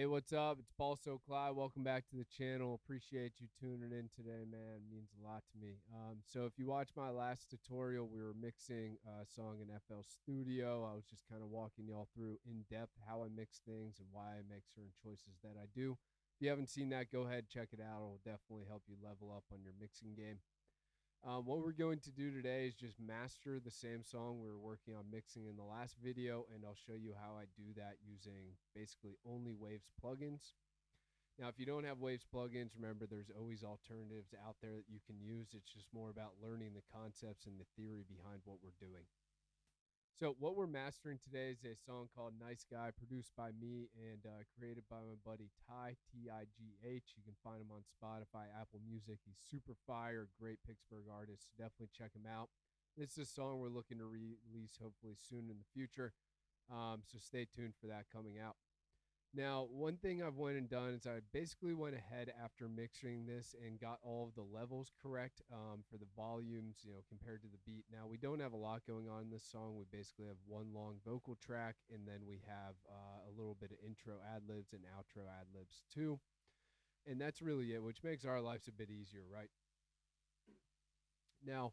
Hey, what's up? It's BallsoKly. Welcome back to the channel. Appreciate you tuning in today, man. It means a lot to me. So if you watched my last tutorial, we were mixing a song in FL Studio. I was just kind of walking y'all through in depth how I mix things and why I make certain choices that I do. If you haven't seen that, go ahead, check it out. It will definitely help you level up on your mixing game. What we're going to do today is just master the same song we were working on mixing in the last video, and I'll show you how I do that using basically only Waves plugins. Now, if you don't have Waves plugins, remember there's always alternatives out there that you can use. It's just more about learning the concepts and the theory behind what we're doing. So what we're mastering today is a song called Nice Guy, produced by me and created by my buddy Ty, T-I-G-H. You can find him on Spotify, Apple Music. He's super fire, great Pittsburgh artist. So definitely check him out. This is a song we're looking to release hopefully soon in the future. So stay tuned for that coming out. Now, one thing I've went and done is I basically went ahead after mixing this and got all of the levels correct for the volumes, compared to the beat. Now, we don't have a lot going on in this song. We basically have one long vocal track, and then we have a little bit of intro ad-libs and outro ad-libs too. And that's really it, which makes our lives a bit easier, right? Now,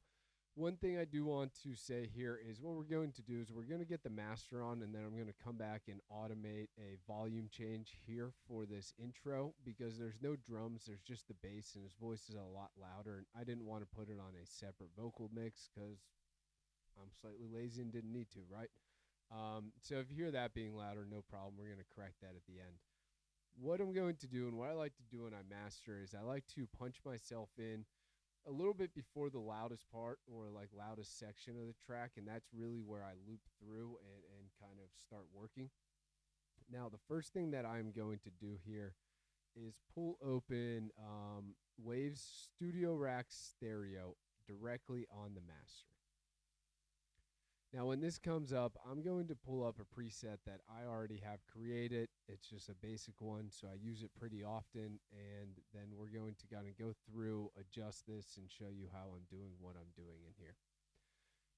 one thing I do want to say here is what we're going to do is we're going to get the master on, and then I'm going to come back and automate a volume change here for this intro because there's no drums, there's just the bass, and his voice is a lot louder, and I didn't want to put it on a separate vocal mix because I'm slightly lazy and didn't need to, right? So if you hear that being louder, no problem. We're going to correct that at the end. What I'm going to do and what I like to do when I master is I like to punch myself in a little bit before the loudest part or like loudest section of the track, and that's really where I loop through and kind of start working. Now, the first thing that I'm going to do here is pull open Waves Studio Rack Stereo directly on the master. Now, when this comes up, I'm going to pull up a preset that I already have created. It's just a basic one, so I use it pretty often, and then we're going to kind of go through, adjust this, and show you how I'm doing what I'm doing in here.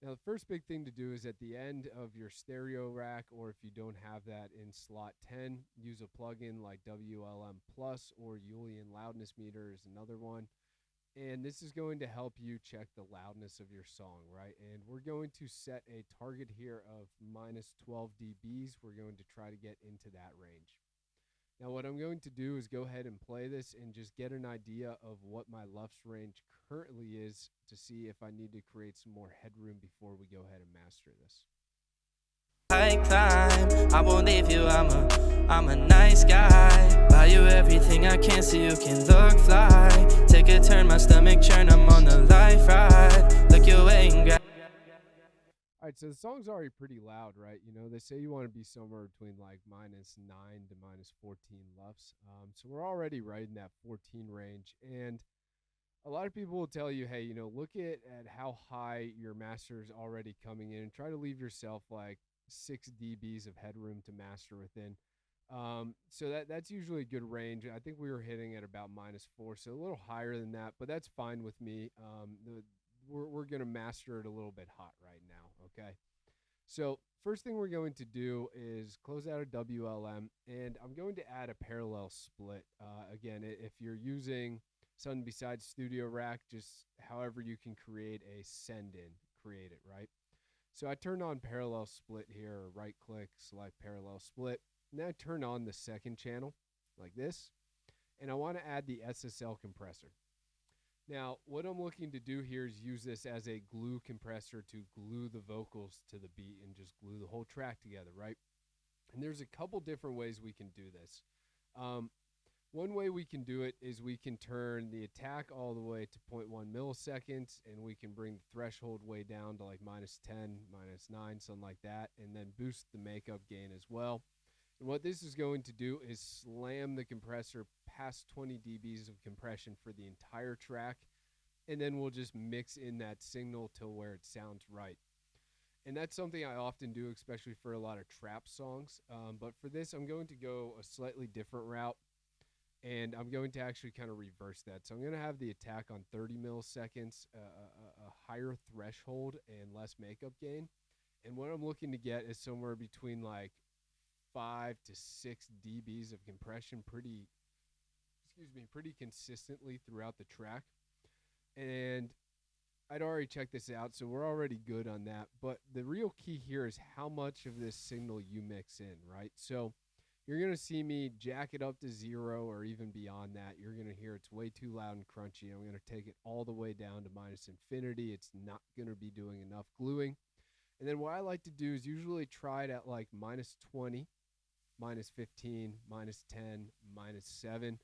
Now, the first big thing to do is at the end of your stereo rack, or if you don't have that in slot 10, use a plugin like XLM Plus or Julian Loudness Meter is another one. And this is going to help you check the loudness of your song, right? And we're going to set a target here of minus 12 dBs. We're going to try to get into that range. Now, what I'm going to do is go ahead and play this and just get an idea of what my LUFS range currently is to see if I need to create some more headroom before we go ahead and master this. I climb, I won't leave you, I'm a nice guy. Buy you everything I can so you can look fly. Take a turn, my stomach churn, I'm on the life ride. Look your way and grab. All right, so the song's already pretty loud, right? They say you want to be somewhere between like minus 9 to minus 14 LUFS. So we're already right in that 14 range. And a lot of people will tell you, hey, look at how high your master is already coming in and try to leave yourself like 6 dBs of headroom to master within. So that's usually a good range. I think we were hitting at about -4, so a little higher than that, but that's fine with me. We're going to master it a little bit hot right now, okay? So first thing we're going to do is close out a WLM, and I'm going to add a parallel split. Again, if you're using something besides Studio Rack, just however you can create a send-in, create it, right? So I turn on parallel split here, or right click, select parallel split. Now I turn on the second channel like this, and I want to add the SSL compressor. Now, what I'm looking to do here is use this as a glue compressor to glue the vocals to the beat and just glue the whole track together, right? And there's a couple different ways we can do this. One way we can do it is we can turn the attack all the way to 0.1 milliseconds, and we can bring the threshold way down to like -10, -9, something like that, and then boost the makeup gain as well. And what this is going to do is slam the compressor past 20 dBs of compression for the entire track, and then we'll just mix in that signal to where it sounds right. And that's something I often do, especially for a lot of trap songs. But for this, I'm going to go a slightly different route, and I'm going to actually kind of reverse that. So I'm going to have the attack on 30 milliseconds, a higher threshold and less makeup gain. And what I'm looking to get is somewhere between like 5 to 6 dBs of compression pretty consistently throughout the track. And I'd already checked this out, so we're already good on that. But the real key here is how much of this signal you mix in, right? So you're going to see me jack it up to 0 or even beyond that. You're going to hear it's way too loud and crunchy. I'm going to take it all the way down to minus infinity. It's not going to be doing enough gluing. And then what I like to do is usually try it at like minus 20, minus 15, minus 10, minus 7.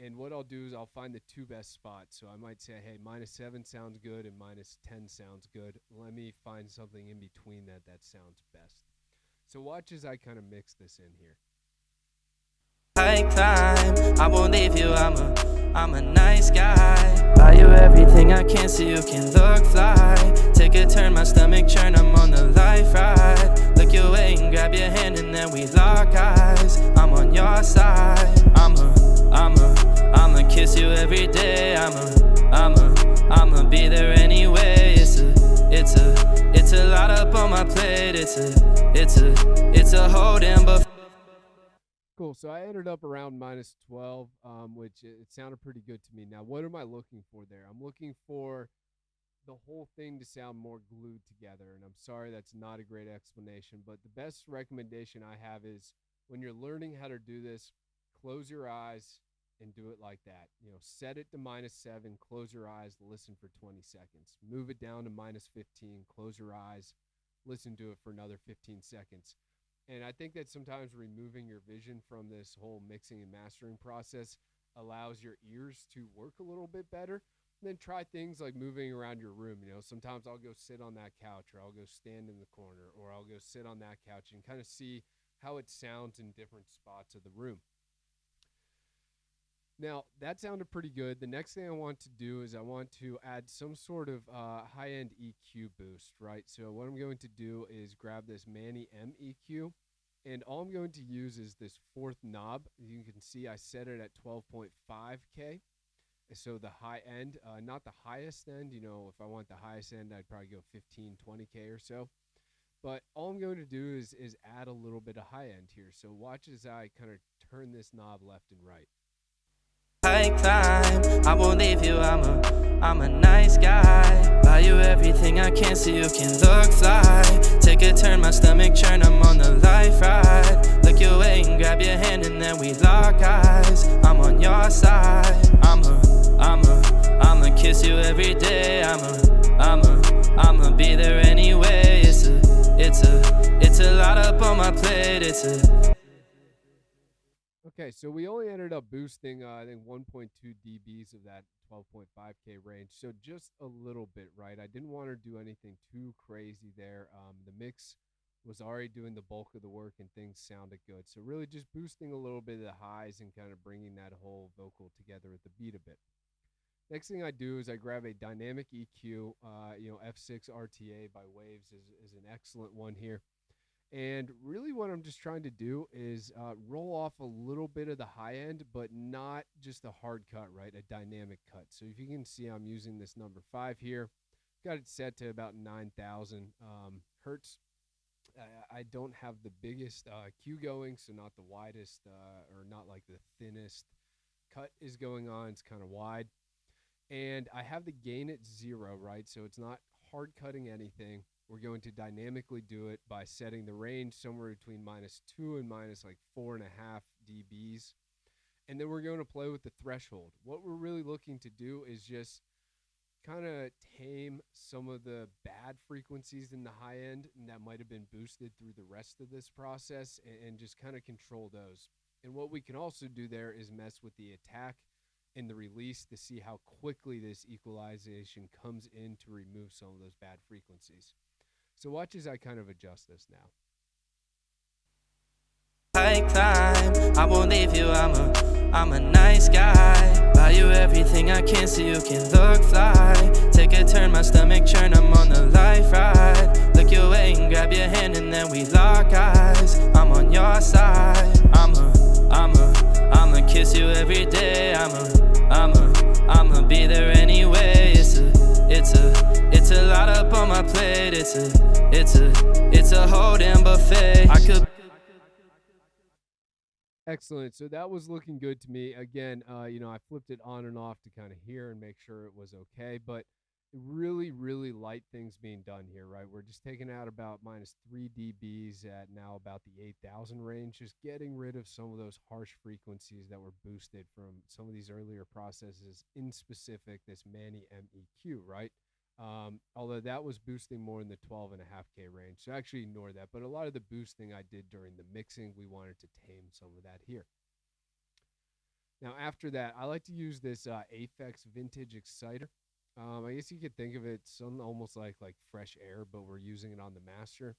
And what I'll do is I'll find the two best spots. So I might say, hey, minus 7 sounds good and minus 10 sounds good. Let me find something in between that sounds best. So watch as I kind of mix this in here. I climb, I won't leave you, I'm a nice guy. Buy you everything I can so you can look fly. Take a turn, my stomach churn, I'm on the life ride. Look your way and grab your hand and then we lock eyes. I'm on your side, I'ma kiss you every day. I'ma be there anyway. It's a lot up on my plate. It's a holding, but cool. So I ended up around minus 12, which it sounded pretty good to me. Now, what am I looking for there? I'm looking for the whole thing to sound more glued together. And I'm sorry that's not a great explanation, but the best recommendation I have is when you're learning how to do this, close your eyes and do it like that. You know, set it to minus 7, close your eyes, listen for 20 seconds. Move it down to minus 15, close your eyes, listen to it for another 15 seconds. And I think that sometimes removing your vision from this whole mixing and mastering process allows your ears to work a little bit better. And then try things like moving around your room. You know, sometimes I'll go sit on that couch, or I'll go stand in the corner, or I'll go sit on that couch and kind of see how it sounds in different spots of the room. Now, that sounded pretty good. The next thing I want to do is I want to add some sort of high-end EQ boost, right? So what I'm going to do is grab this MannyM EQ, and all I'm going to use is this fourth knob. You can see I set it at 12.5K. So the high end, not the highest end. You know, if I want the highest end, I'd probably go 15, 20K or so. But all I'm going to do is add a little bit of high end here. So watch as I kind of turn this knob left and right. I climb, I won't leave you, I'm a nice guy. Buy you everything I can so you can look fly. Take a turn, my stomach churn, I'm on the life ride. Look your way and grab your hand and then we lock eyes. I'm on your side, I'ma kiss you every day. I'ma be there anyway. It's a lot up on my plate. Okay, so we only ended up boosting, I think, 1.2 dBs of that 12.5K range. So just a little bit, right? I didn't want to do anything too crazy there. The mix was already doing the bulk of the work and things sounded good. So really just boosting a little bit of the highs and kind of bringing that whole vocal together with the beat a bit. Next thing I do is I grab a dynamic EQ. F6 RTA by Waves is an excellent one here. And really what I'm just trying to do is roll off a little bit of the high end, but not just a hard cut, right? A dynamic cut. So if you can see, I'm using this number 5 here. Got it set to about 9,000 hertz. I don't have the biggest Q going, so not the widest or not like the thinnest cut is going on. It's kind of wide. And I have the gain at 0, right? So it's not hard cutting anything. We're going to dynamically do it by setting the range somewhere between -2 and minus like 4.5 dBs. And then we're going to play with the threshold. What we're really looking to do is just kind of tame some of the bad frequencies in the high end and that might have been boosted through the rest of this process and just kind of control those. And what we can also do there is mess with the attack and the release to see how quickly this equalization comes in to remove some of those bad frequencies. So watch as I kind of adjust this now. I climb, I won't leave you, I'm a nice guy. Buy you everything I can so you can look fly. Take a turn, my stomach churn, I'm on the life ride. Look your way and grab your hand and then we lock eyes. I'm on your side, I'ma kiss you every day. I'ma be there anyway. It's a lot up on my plate. It's a holding buffet. Excellent. So that was looking good to me. Again, I flipped it on and off to kind of hear and make sure it was okay. But really, really light things being done here, right? We're just taking out about minus 3 dBs at now about the 8,000 range, just getting rid of some of those harsh frequencies that were boosted from some of these earlier processes, in specific this MannyM EQ, right? Although that was boosting more in the 12.5K range. So actually ignore that. But a lot of the boosting I did during the mixing, we wanted to tame some of that here. Now, after that, I like to use this Aphex vintage exciter. I guess you could think of it some almost like fresh air, but we're using it on the master.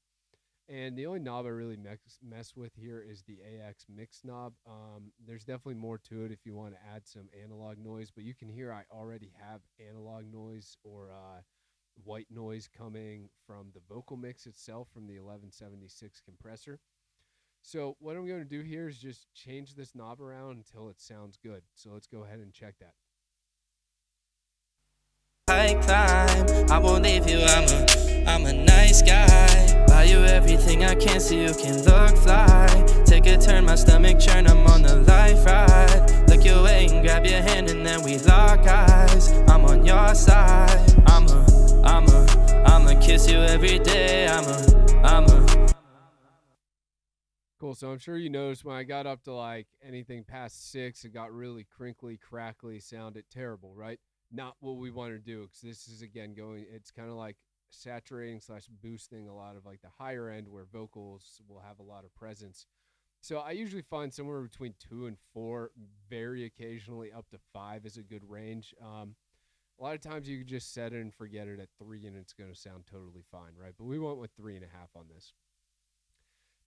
And the only knob I really mess with here is the AX mix knob. There's definitely more to it if you want to add some analog noise, but you can hear I already have analog noise or white noise coming from the vocal mix itself from the 1176 compressor. So what I'm going to do here is just change this knob around until it sounds good. So let's go ahead and check that. I climb, I won't leave you, I'm a nice guy. Buy you everything I can so you can look fly. Take a turn, my stomach churn, I'm on the life ride. Look your way and grab your hand and then we lock eyes. I'm on your side, I'ma kiss you every day. Cool. So I'm sure you noticed when I got up to like anything past 6, it got really crinkly, crackly, sounded terrible, right? Not what we want to do, because this is again it's kind of like saturating / boosting a lot of like the higher end where vocals will have a lot of presence. So I usually find somewhere between 2 and 4, very occasionally up to 5 is a good range. A lot of times you can just set it and forget it at 3 and it's going to sound totally fine, right? But we went with 3.5 on this.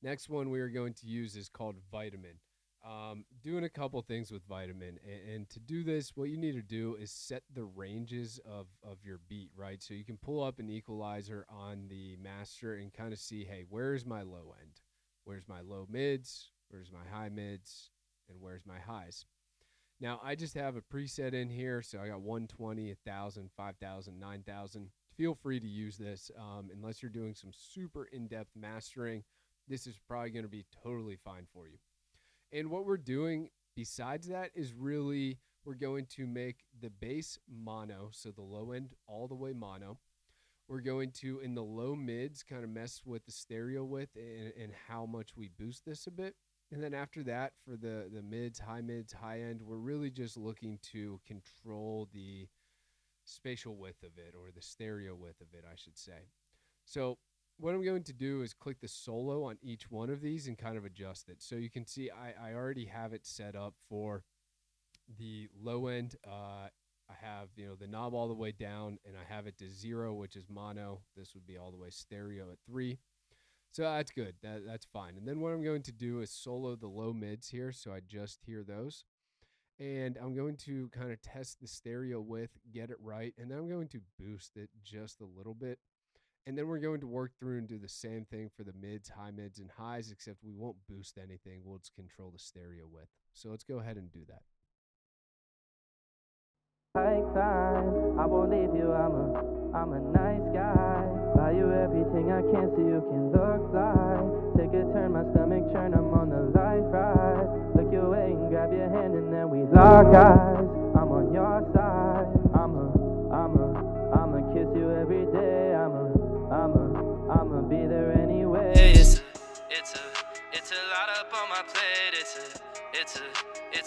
Next one we are going to use is called Vitamin. Doing a couple things with Vitamin, and to do this, what you need to do is set the ranges of your beat, right? So you can pull up an equalizer on the master and kind of see, hey, where's my low end? Where's my low mids? Where's my high mids? And where's my highs? Now, I just have a preset in here, so I got 120, 1,000, 5,000, 9,000. Feel free to use this unless you're doing some super in-depth mastering. This is probably going to be totally fine for you. And what we're doing besides that is really we're going to make the bass mono, so the low end all the way mono. We're going to, in the low mids, kind of mess with the stereo width and how much we boost this a bit. And then after that, for the mids, high end, we're really just looking to control the spatial width of it, or the stereo width of it, I should say. So what I'm going to do is click the solo on each one of these and kind of adjust it. So you can see I already have it set up for the low end. I have the knob all the way down, and I have it to 0, which is mono. This would be all the way stereo at 3. So that's good. That's fine. And then what I'm going to do is solo the low mids here, so I just hear those. And I'm going to kind of test the stereo width, get it right, and then I'm going to boost it just a little bit. And then we're going to work through and do the same thing for the mids, high mids, and highs, except we won't boost anything. We'll just control the stereo width. So let's go ahead and do that. I climb, I won't leave you, I'm a nice guy. Buy you everything I can so you can look fly. Take a turn, my stomach churn, I'm on the life ride. Look your way and grab your hand and then we lock eyes. I'm on your side, I'ma kiss you every day. I'ma be there anyway. It's a lot up on my plate. It's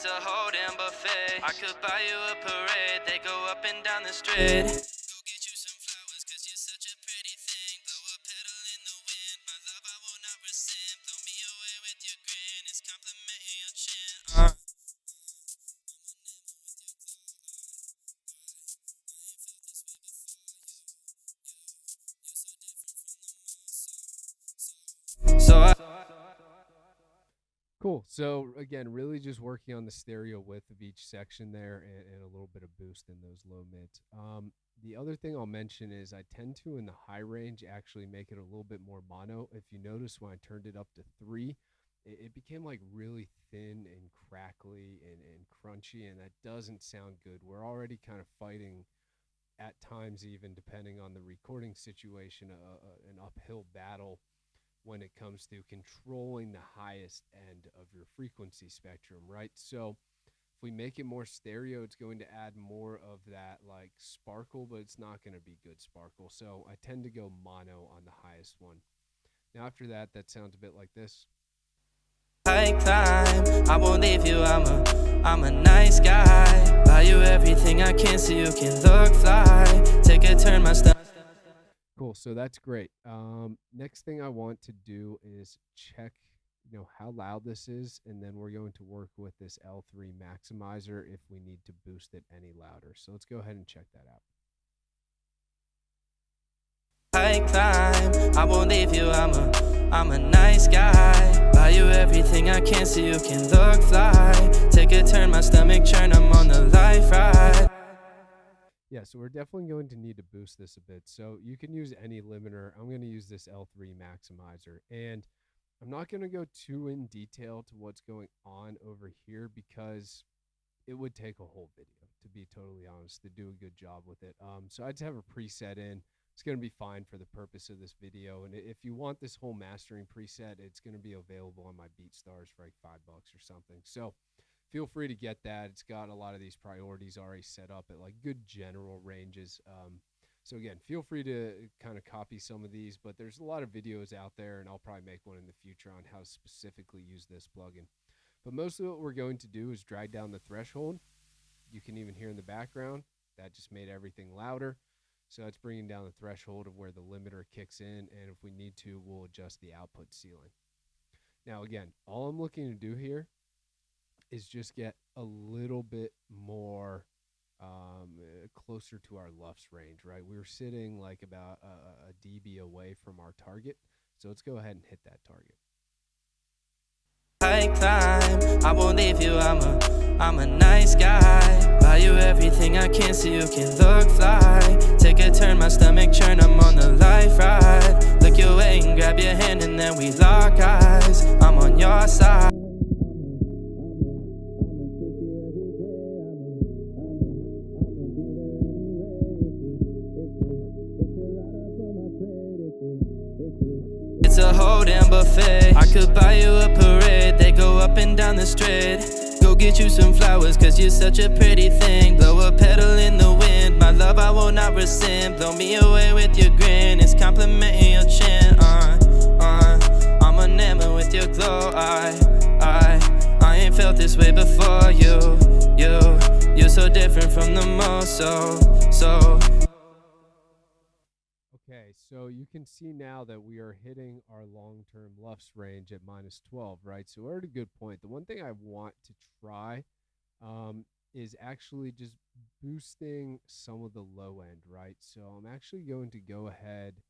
a whole damn buffet. I could buy you a parade. They go up and down the street. Go get you some flowers, 'cause you're such a pretty thing. Blow a pedal in the wind. My love, I will not resent. Blow me away with your grin. It's complimenting your chin. Cool. So again, really just working on the stereo width of each section there, and a little bit of boost in those low mids. The other thing I'll mention is I tend to, in the high range, actually make it a little bit more mono. If you notice, when I turned it up to 3, it became like really thin and crackly and crunchy, and that doesn't sound good. We're already kind of fighting at times, even depending on the recording situation, an uphill battle when it comes to controlling the highest end of your frequency spectrum, right? So if we make it more stereo, it's going to add more of that like sparkle, but it's not going to be good sparkle. So I tend to go mono on the highest one. Now after that, that sounds a bit like this. I climb, I won't leave you, I'm a nice guy. Buy you everything I can so you can look fly. Take a turn, my stomach. Cool, so that's great. Next thing I want to do is check, how loud this is, and then we're going to work with this L3 maximizer if we need to boost it any louder. So let's go ahead and check that out. I climb, I won't leave you, I'm a nice guy. Buy you everything I can so you can look fly. Take a turn, my stomach churn, I'm on the life ride. Yeah, so we're definitely going to need to boost this a bit. So you can use any limiter. I'm going to use this L3 maximizer. And I'm not going to go too in detail to what's going on over here because it would take a whole video, to be totally honest, to do a good job with it. So I just have a preset in. It's going to be fine for the purpose of this video. And if you want this whole mastering preset, it's going to be available on my BeatStars for like $5 or something. So feel free to get that. It's got a lot of these priorities already set up at like good general ranges. So again, feel free to kind of copy some of these, but there's a lot of videos out there, and I'll probably make one in the future on how to specifically use this plugin. But most of what we're going to do is drag down the threshold. You can even hear in the background, that just made everything louder. So that's bringing down the threshold of where the limiter kicks in, and if we need to, we'll adjust the output ceiling. Now again, all I'm looking to do here is just get a little bit more closer to our LUFS range, right? We were sitting like about a dB away from our target. So let's go ahead and hit that target. I climb, I won't leave you, I'm a nice guy. Buy you everything I can so you can look fly. Take a turn, my stomach churn, I'm on the life ride. Look your way and grab your hand and then we lock eyes. I'm on your side. It's a whole damn buffet. I could buy you a parade. They go up and down the street. Go get you some flowers, cause you're such a pretty thing. Blow a pedal in the wind. My love I will not rescind. Blow me away with your grin. It's complimenting your chin. I'm enamored with your glow. I ain't felt this way before. You're so different from the most. So Okay, so you can see now that we are hitting our long-term LUFS range at -12, right? So we're at a good point. The one thing I want to try is actually just boosting some of the low end, right? So I'm actually going to go ahead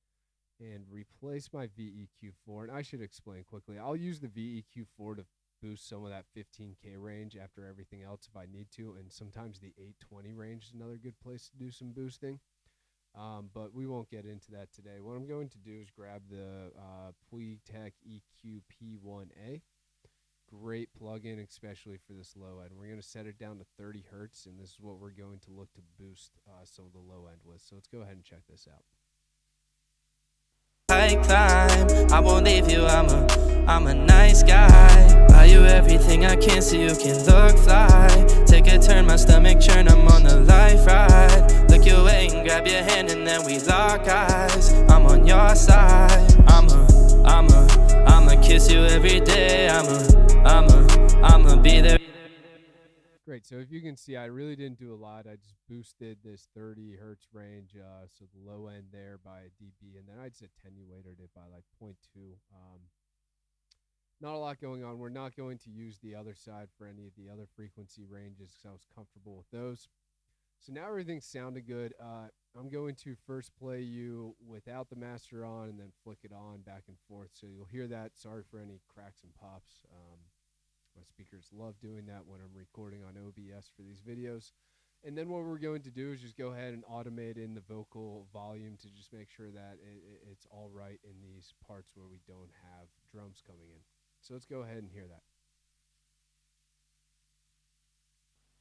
and replace my VEQ4. And I should explain quickly. I'll use the VEQ4 to boost some of that 15K range after everything else if I need to. And sometimes the 820 range is another good place to do some boosting. But we won't get into that today. What I'm going to do is grab the Puigtech EQp1A. Great plugin, especially for this low end. We're going to set it down to 30 hertz, and this is what we're going to look to boost some of the low end with. So let's go ahead and check this out. I climb, I won't leave you, I'm a nice guy. Buy you everything I can so you can look fly. Take a turn, my stomach churn, I'm on the life ride. Look your way and grab your hand and then we lock eyes. I'm on your side. I'ma kiss you every day. I'ma be there. Great. So if you can see, I really didn't do a lot. I just boosted this 30 hertz range, so the low end there by a dB, and then I just attenuated it by like 0.2. Not a lot going on. We're not going to use the other side for any of the other frequency ranges because I was comfortable with those. So now everything's sounding good. I'm going to first play you without the master on and then flick it on back and forth. So you'll hear that. Sorry for any cracks and pops. My speakers love doing that when I'm recording on OBS for these videos. And then what we're going to do is just go ahead and automate in the vocal volume to just make sure that it's all right in these parts where we don't have drums coming in. So let's go ahead and hear that.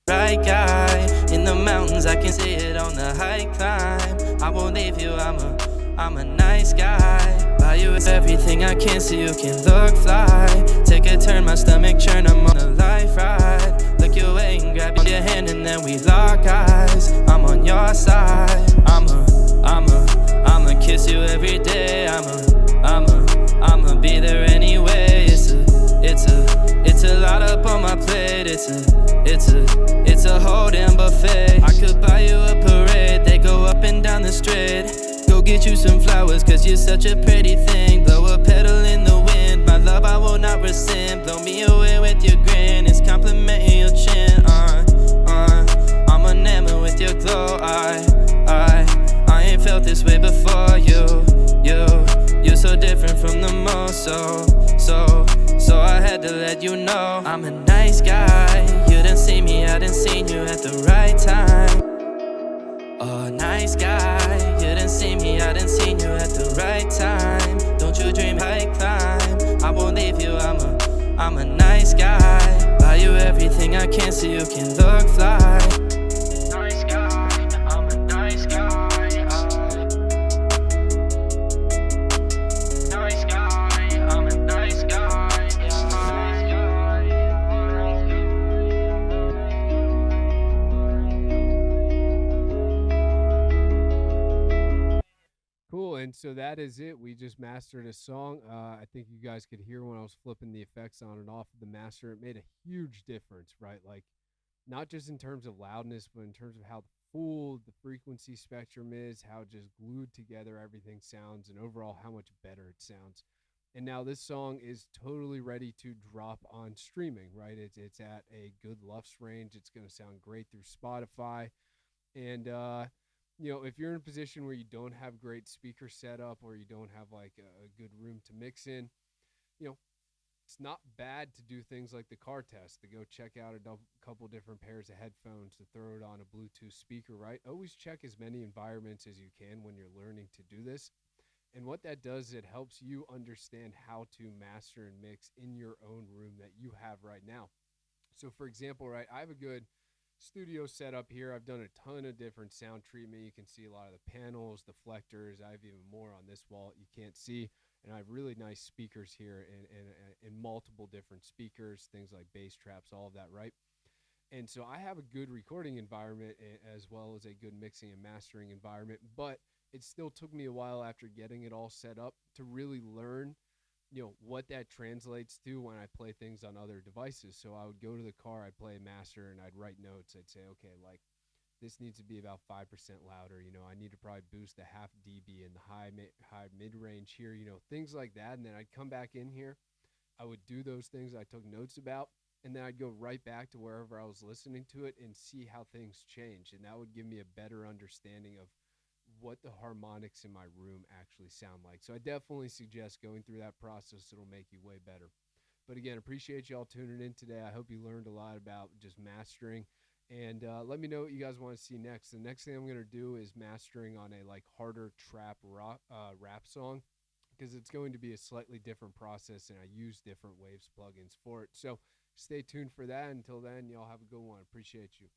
Right guy in the mountains, I can see it on the high climb. I won't leave you, I'm a nice guy. Buy Buy you everything I can so you can look fly. Take a turn, my stomach churn, I'm on a life ride. Look your way and grab your hand and then we lock eyes. I'm on your side. I'ma kiss you every day. I'ma be there anyway. It's a lot up on my plate. It's a whole damn buffet. I could buy you a parade. They go up and down the street. Go get you some flowers, cause you're such a pretty thing. Blow a pedal in the wind. My love I will not rescind. Blow me away with your grin. It's complimenting your chin. I'm enamored with your glow. I ain't felt this way before. You're so different from the most. So I had to let you know I'm a nice guy. You didn't see me, I didn't seen you at the right time. Oh, nice guy. You didn't see me, I didn't seen you at the right time. Don't you dream high climb. I won't leave you, I'm a nice guy. Buy you everything I can so you can look fly. Nice guy, I'm a nice guy. Nice guy, I'm a nice guy. Cool, and so that is it. We just mastered a song. I think you guys could hear when I was flipping the effects on and off of the master. It made a huge difference, right? Like, not just in terms of loudness, but in terms of how full the frequency spectrum is, how just glued together everything sounds, and overall how much better it sounds. And now this song is totally ready to drop on streaming, right? It's at a good LUFS range. It's going to sound great through Spotify. And if you're in a position where you don't have great speaker setup or you don't have like a good room to mix in, you know, it's not bad to do things like the car test, to go check out a couple different pairs of headphones, to throw it on a Bluetooth speaker, right? Always check as many environments as you can when you're learning to do this. And what that does, it helps you understand how to master and mix in your own room that you have right now. So for example, right, I have a good studio setup here. I've done a ton of different sound treatment. You can see a lot of the panels, deflectors. I have even more on this wall you can't see. And I have really nice speakers here and multiple different speakers, things like bass traps, all of that, right? And so I have a good recording environment as well as a good mixing and mastering environment, but it still took me a while after getting it all set up to really learn what that translates to when I play things on other devices. So I would go to the car, I'd play a master, and I'd write notes. I'd say, okay, like this needs to be about 5% louder. I need to probably boost a half dB in the high mid range here. Things like that. And then I'd come back in here. I would do those things I took notes about, and then I'd go right back to wherever I was listening to it and see how things change. And that would give me a better understanding of what the harmonics in my room actually sound like. So I definitely suggest going through that process. It'll make you way better. But again, appreciate y'all tuning in today. I hope you learned a lot about just mastering. And let me know what you guys want to see next. The next thing I'm going to do is mastering on a like harder trap rap song, because it's going to be a slightly different process, and I use different Waves plugins for it. So stay tuned for that. Until then, y'all have a good one. Appreciate you.